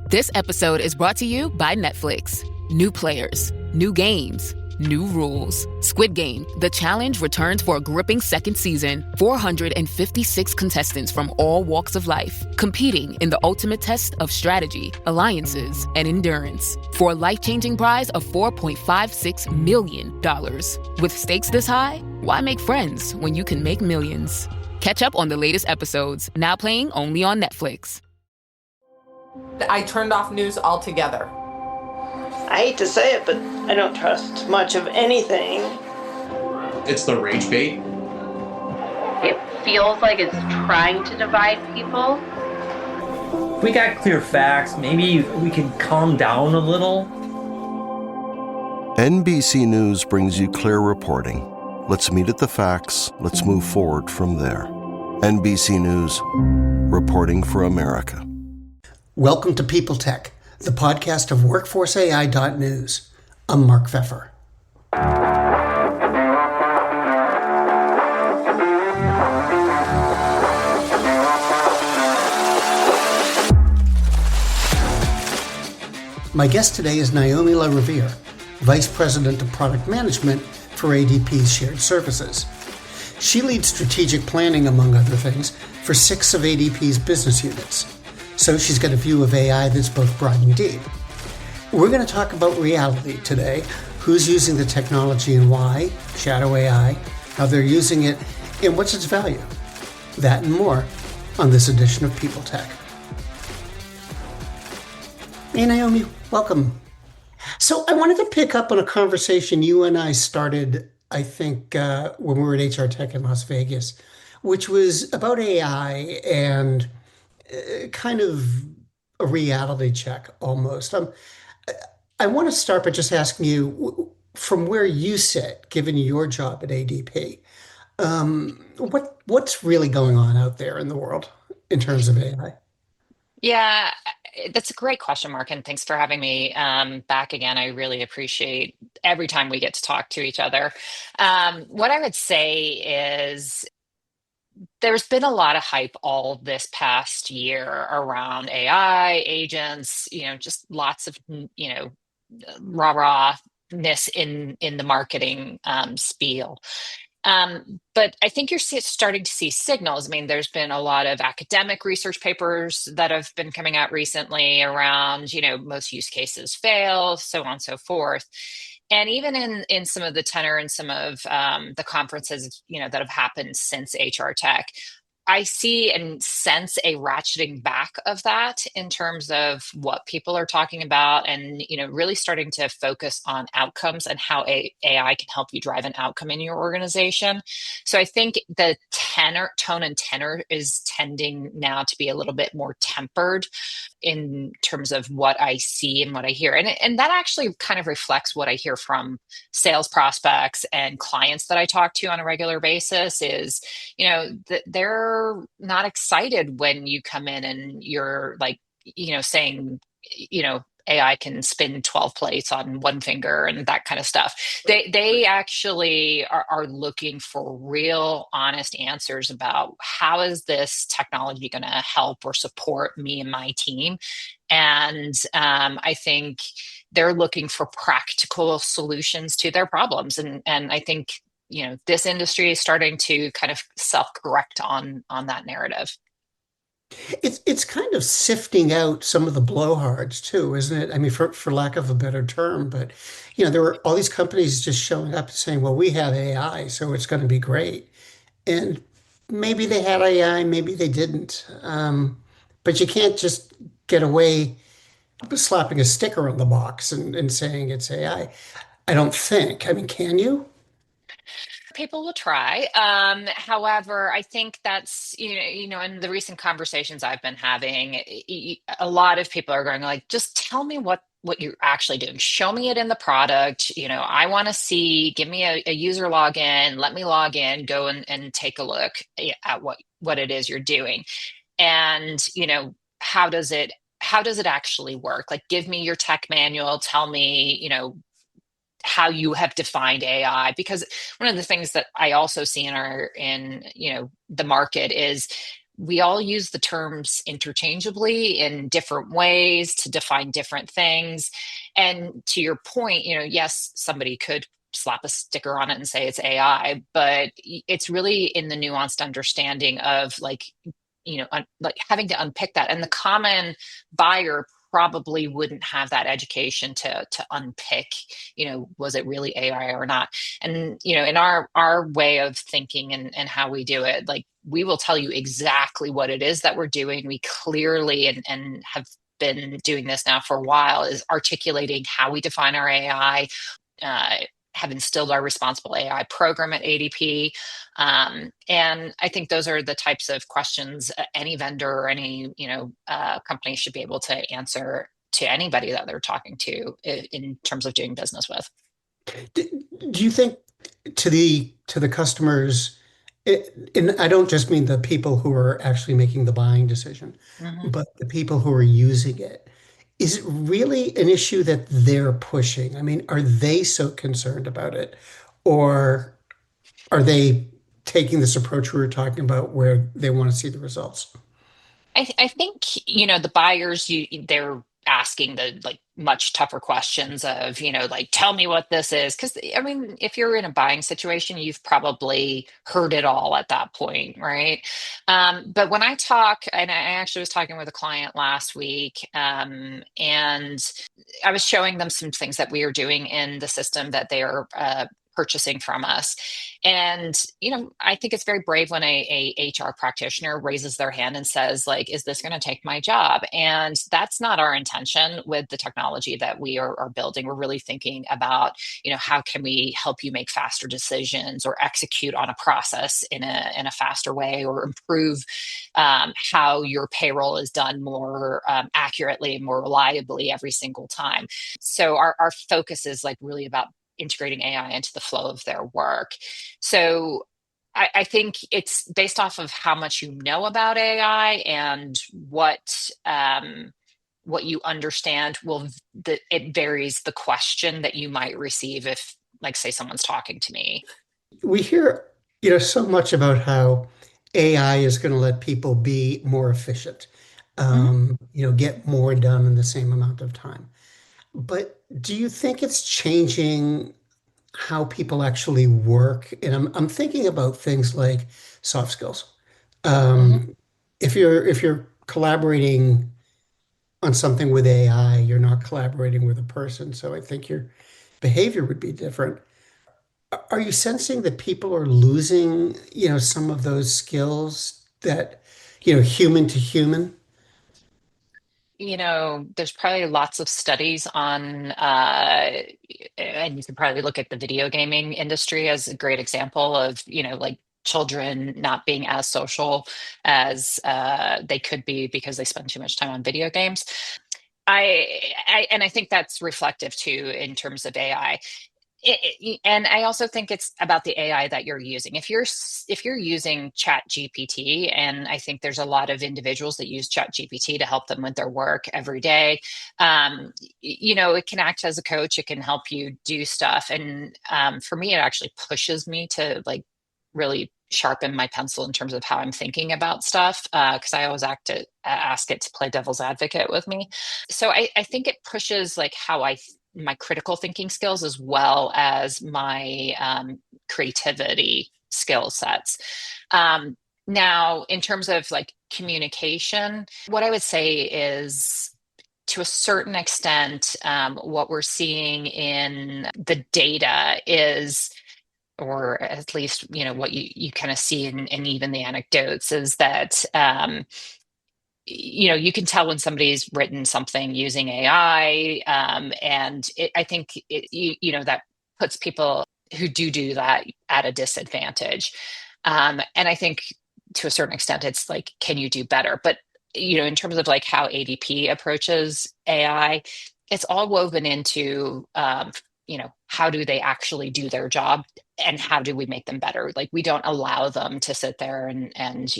This episode is brought to you by Netflix. New players, new games, new rules. Squid Game, The Challenge returns for a gripping second season. 456 contestants from all walks of life, competing in the ultimate test of strategy, alliances, and endurance. For a life-changing prize of $4.56 million. With stakes this high, why make friends when you can make millions? Catch up on the latest episodes, now playing only on Netflix. I turned off news altogether. I hate to say it, but I don't trust much of anything. It's the rage bait. It feels like it's trying to divide people. If we got clear facts, maybe we can calm down a little. NBC News brings you clear reporting. Let's meet at the facts. Let's move forward from there. NBC News, reporting for America. Welcome to PeopleTech, the podcast of WorkforceAI.news. I'm Mark Pfeffer. My guest today is Naomi Lariviere, Vice President of Product Management for ADP's Shared Services. She leads strategic planning, among other things, for 6 of ADP's business units. So she's got a view of AI that's both broad and deep. We're going to talk about reality today, who's using the technology and why, shadow AI, how they're using it, and what's its value. That and more on this edition of PeopleTech. Hey Naomi, welcome. So I wanted to pick up on a conversation you and I started, I think, when we were at HR Tech in Las Vegas, which was about AI and kind of a reality check almost. I want to start by just asking you, from where you sit, given your job at ADP, what's really going on out there in the world in terms of AI? Yeah, that's a great question, Mark, and thanks for having me back again. I really appreciate every time we get to talk to each other. What I would say is there's been a lot of hype all this past year around AI, agents, just lots of, rah-rahness in the marketing spiel. But I think you're starting to see signals. I mean, there's been a lot of academic research papers that have been coming out recently around, most use cases fail, so on and so forth. And even in some of the tenor and some of the conferences, that have happened since HR Tech, I see and sense a ratcheting back of that in terms of what people are talking about and, really starting to focus on outcomes and how AI can help you drive an outcome in your organization. So I think the tone and tenor is tending now to be a little bit more tempered in terms of what I see and what I hear. And that actually kind of reflects what I hear from sales prospects and clients that I talk to on a regular basis is, they're not excited when you come in and you're like, saying, AI can spin 12 plates on one finger and that kind of stuff. They actually are looking for real, honest answers about how is this technology going to help or support me and my team. And I think they're looking for practical solutions to their problems. And I think, this industry is starting to kind of self-correct on that narrative. It's kind of sifting out some of the blowhards too, isn't it? I mean, for lack of a better term, but there were all these companies just showing up and saying, well, we have AI, so it's going to be great. And maybe they had AI, maybe they didn't. But you can't just get away slapping a sticker on the box and saying it's AI. I don't think. I mean, can you? People will try. However, I think that's, in the recent conversations I've been having, a lot of people are going like, just tell me what you're actually doing. Show me it in the product. I want to see, give me a user login, let me log in, go and take a look at what it is you're doing. And, how does it actually work? Like, give me your tech manual, tell me, how you have defined AI, because one of the things that I also see in the market is we all use the terms interchangeably in different ways to define different things. And to your point, yes, somebody could slap a sticker on it and say it's AI, but it's really in the nuanced understanding of like having to unpick that. And the common buyer probably wouldn't have that education to unpick, was it really AI or not? And, in our way of thinking and how we do it, like we will tell you exactly what it is that we're doing. We clearly and have been doing this now for a while, is articulating how we define our AI, have instilled our responsible AI program at ADP. And I think those are the types of questions any vendor or any company should be able to answer to anybody that they're talking to in terms of doing business with. Do you think to the customers, and I don't just mean the people who are actually making the buying decision, but the people who are using it, is it really an issue that they're pushing? I mean, are they so concerned about it? Or are they taking this approach we were talking about where they want to see the results? I think, the buyers, they're asking the like much tougher questions of, like, tell me what this is. Because I mean, if you're in a buying situation, you've probably heard it all at that point, right? But when I talk, and I actually was talking with a client last week, and I was showing them some things that we are doing in the system that they are purchasing from us. And, I think it's very brave when a HR practitioner raises their hand and says, like, is this going to take my job? And that's not our intention with the technology that we are building. We're really thinking about, how can we help you make faster decisions or execute on a process in a faster way, or improve how your payroll is done more accurately, more reliably every single time. So our focus is like really about integrating AI into the flow of their work. So I think it's based off of how much you know about AI and what you understand. It varies the question that you might receive if, like, say, someone's talking to me. We hear, so much about how AI is going to let people be more efficient, get more done in the same amount of time. But do you think it's changing how people actually work? And I'm thinking about things like soft skills. If you're collaborating on something with AI, you're not collaborating with a person. So I think your behavior would be different. Are you sensing that people are losing, some of those skills that, human to human? There's probably lots of studies on, and you can probably look at the video gaming industry as a great example of, like children not being as social as they could be because they spend too much time on video games. I think that's reflective too in terms of AI. And I also think it's about the AI that you're using. If you're using Chat GPT, and I think there's a lot of individuals that use Chat GPT to help them with their work every day. It can act as a coach. It can help you do stuff. And for me, it actually pushes me to like really sharpen my pencil in terms of how I'm thinking about stuff. Because I always ask it to play devil's advocate with me. So I think it pushes like how my critical thinking skills as well as my creativity skill sets. Now, in terms of like communication, what I would say is, to a certain extent, what we're seeing in the data is, or at least, what you kind of see in even the anecdotes, is that you can tell when somebody's written something using AI, and I think that puts people who do that at a disadvantage. And I think to a certain extent, it's like, can you do better? But in terms of like how ADP approaches AI, it's all woven into how do they actually do their job, and how do we make them better? Like, we don't allow them to sit there and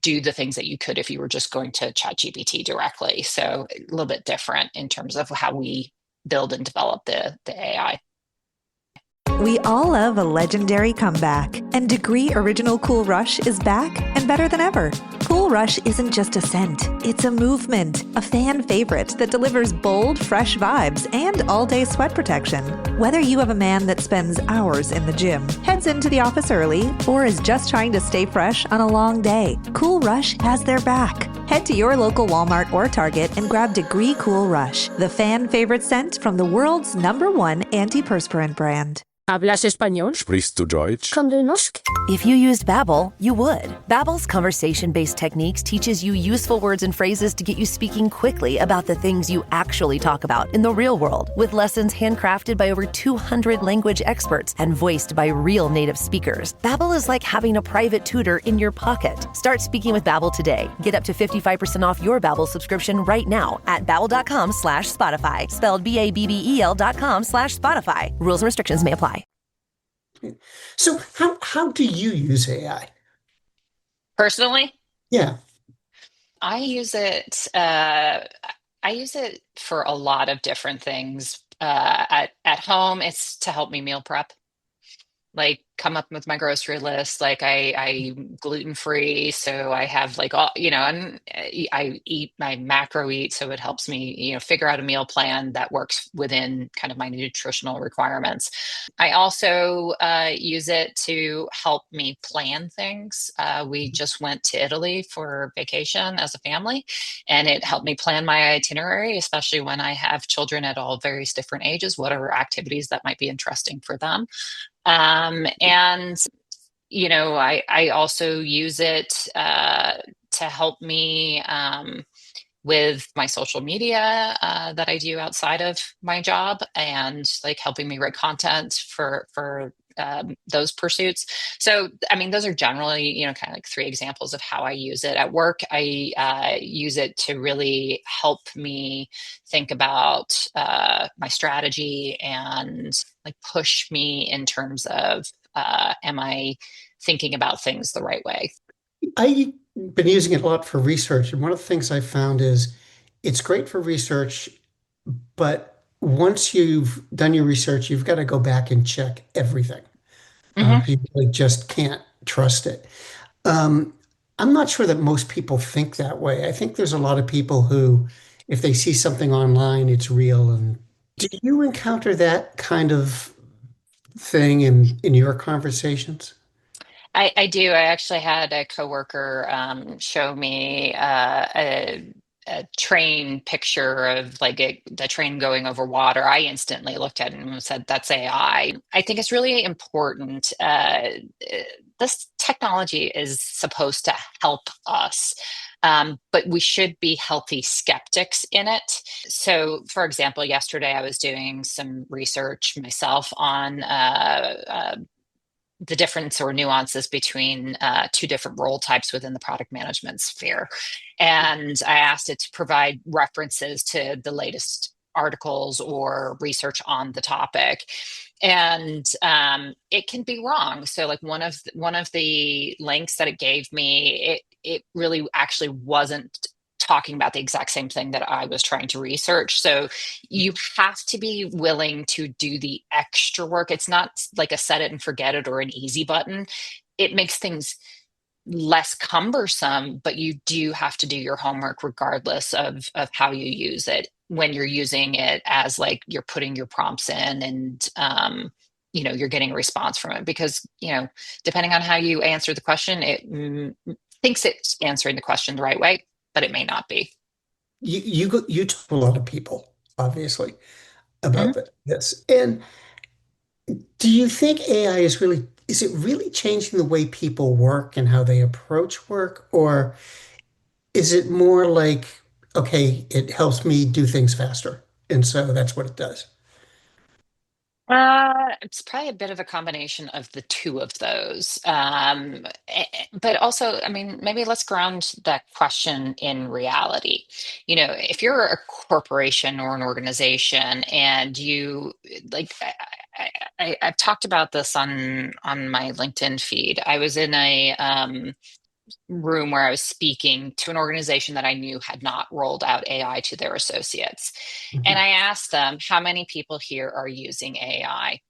do the things that you could if you were just going to ChatGPT directly. So a little bit different in terms of how we build and develop the AI. We all love a legendary comeback, and Degree Original Cool Rush is back and better than ever. Cool Rush isn't just a scent, it's a movement, a fan favorite that delivers bold, fresh vibes and all-day sweat protection. Whether you have a man that spends hours in the gym, heads into the office early, or is just trying to stay fresh on a long day, Cool Rush has their back. Head to your local Walmart or Target and grab Degree Cool Rush, the fan favorite scent from the world's #1 antiperspirant brand. ¿Hablas español? Sprichst du Deutsch? Kan du norsk? If you used Babbel, you would. Babbel's conversation-based techniques teaches you useful words and phrases to get you speaking quickly about the things you actually talk about in the real world, with lessons handcrafted by over 200 language experts and voiced by real native speakers. Babbel is like having a private tutor in your pocket. Start speaking with Babbel today. Get up to 55% off your Babbel subscription right now at babbel.com/Spotify, spelled BABBEL.com/Spotify. Rules and restrictions may apply. So how do you use AI? Personally, Yeah. I use it. I use it for a lot of different things. At home, it's to help me meal prep, like come up with my grocery list. Like I gluten free, so I have like all and I eat my macro eat, so it helps me figure out a meal plan that works within kind of my nutritional requirements. I also use it to help me plan things. We just went to Italy for vacation as a family, and it helped me plan my itinerary, especially when I have children at all various different ages. What are activities that might be interesting for them? And I also use it to help me with my social media that I do outside of my job, and like helping me write content for those pursuits. So, I mean, those are generally, kind of like 3 examples of how I use it. At work, I use it to really help me think about my strategy and like push me in terms of, am I thinking about things the right way? I've been using it a lot for research, and one of the things I found is it's great for research, but once you've done your research, you've got to go back and check everything. You really just can't trust it. I'm not sure that most people think that way. I think there's a lot of people who, if they see something online, it's real. And do you encounter that kind of thing in your conversations? I do. I actually had a coworker show me a train picture of like the train going over water. I instantly looked at it and said, "That's AI." I think it's really important. This technology is supposed to help us, but we should be healthy skeptics in it. So, for example, yesterday I was doing some research myself on the difference or nuances between 2 different role types within the product management sphere. And I asked it to provide references to the latest articles or research on the topic. And it can be wrong. So like one of the links that it gave me, it really actually wasn't talking about the exact same thing that I was trying to research. So you have to be willing to do the extra work. It's not like a set it and forget it or an easy button. It makes things less cumbersome, but you do have to do your homework regardless of how you use it, when you're using it as like you're putting your prompts in and you're getting a response from it. Because depending on how you answer the question, it thinks it's answering the question the right way, but it may not be. You talk to a lot of people, obviously, about this. And do you think AI is it really changing the way people work and how they approach work? Or is it more like, okay, it helps me do things faster, and so that's what it does? It's probably a bit of a combination of the 2 of those. But also, I mean, maybe let's ground that question in reality. If you're a corporation or an organization and you like, I've talked about this on my LinkedIn feed. I was in a room where I was speaking to an organization that I knew had not rolled out AI to their associates. And I asked them, how many people here are using AI?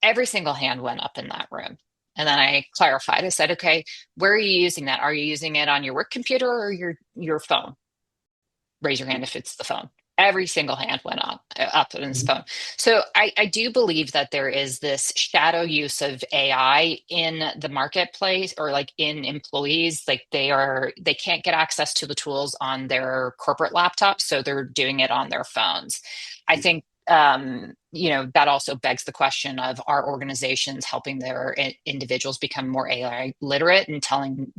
every single hand went up in that room. And then I clarified. I said, okay, where are you using that? Are you using it on your work computer or your phone? Raise your hand if it's the phone. Every single hand went up in his phone. So I do believe that there is this shadow use of AI in the marketplace, or like in employees. Like they can't get access to the tools on their corporate laptops, so they're doing it on their phones. I think that also begs the question of, are organizations helping their individuals become more AI literate and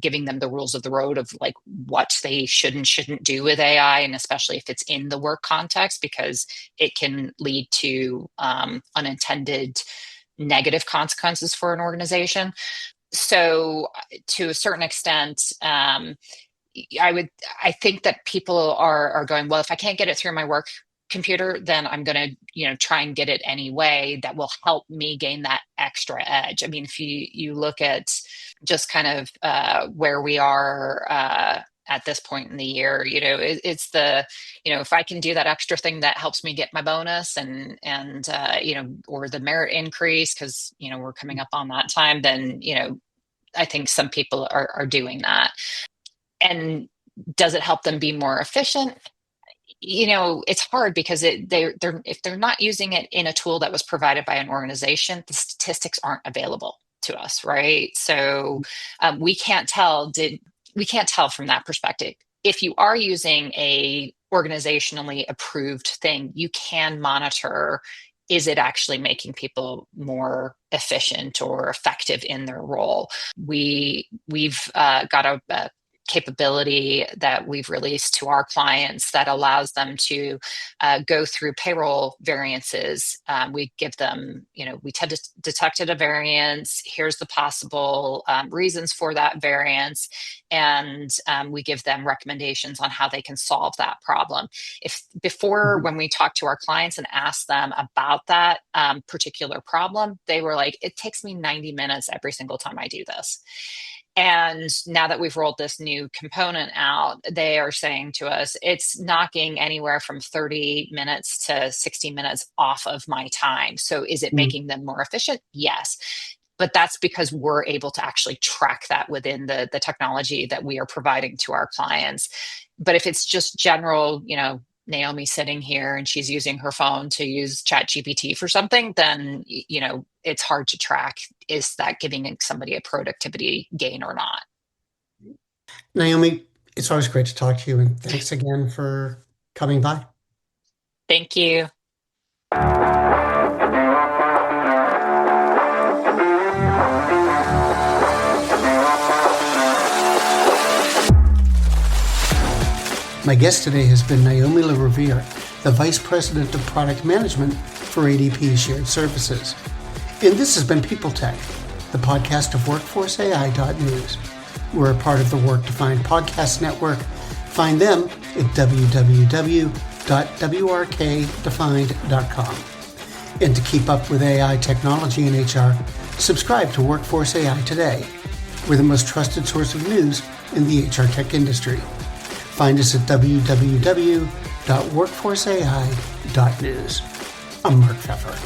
giving them the rules of the road of like what they should and shouldn't do with AI, and especially if it's in the work context, because it can lead to unintended negative consequences for an organization. So to a certain extent, I think that people are going, well, if I can't get it through my work computer, then I'm going to, try and get it anyway. That will help me gain that extra edge. I mean, if you look at just kind of where we are at this point in the year, it's the, if I can do that extra thing that helps me get my bonus and or the merit increase, because, we're coming up on that time, then, I think some people are doing that. And does it help them be more efficient? It's hard because if they're not using it in a tool that was provided by an organization, the statistics aren't available to us, right? So we can't tell from that perspective. If you are using a organizationally approved thing, you can monitor, is it actually making people more efficient or effective in their role? We've got a capability that we've released to our clients that allows them to go through payroll variances. We give them, we detected a variance. Here's the possible reasons for that variance. And we give them recommendations on how they can solve that problem. When we talk to our clients and ask them about that particular problem, they were like, it takes me 90 minutes every single time I do this. And now that we've rolled this new component out, they are saying to us, it's knocking anywhere from 30 minutes to 60 minutes off of my time. So is it making them more efficient? Yes. But that's because we're able to actually track that within the technology that we are providing to our clients. But if it's just general, Naomi sitting here and she's using her phone to use ChatGPT for something, then, it's hard to track. Is that giving somebody a productivity gain or not? Naomi, it's always great to talk to you, and thanks again for coming by. Thank you. My guest today has been Naomi Lariviere, the Vice President of Product Management for ADP Shared Services. And this has been PeopleTech, the podcast of WorkforceAI.news. We're a part of the Work Defined Podcast Network. Find them at www.wrkdefined.com. And to keep up with AI technology and HR, subscribe to Workforce AI today. We're the most trusted source of news in the HR tech industry. Find us at www.workforceai.news. I'm Mark Pfeffer.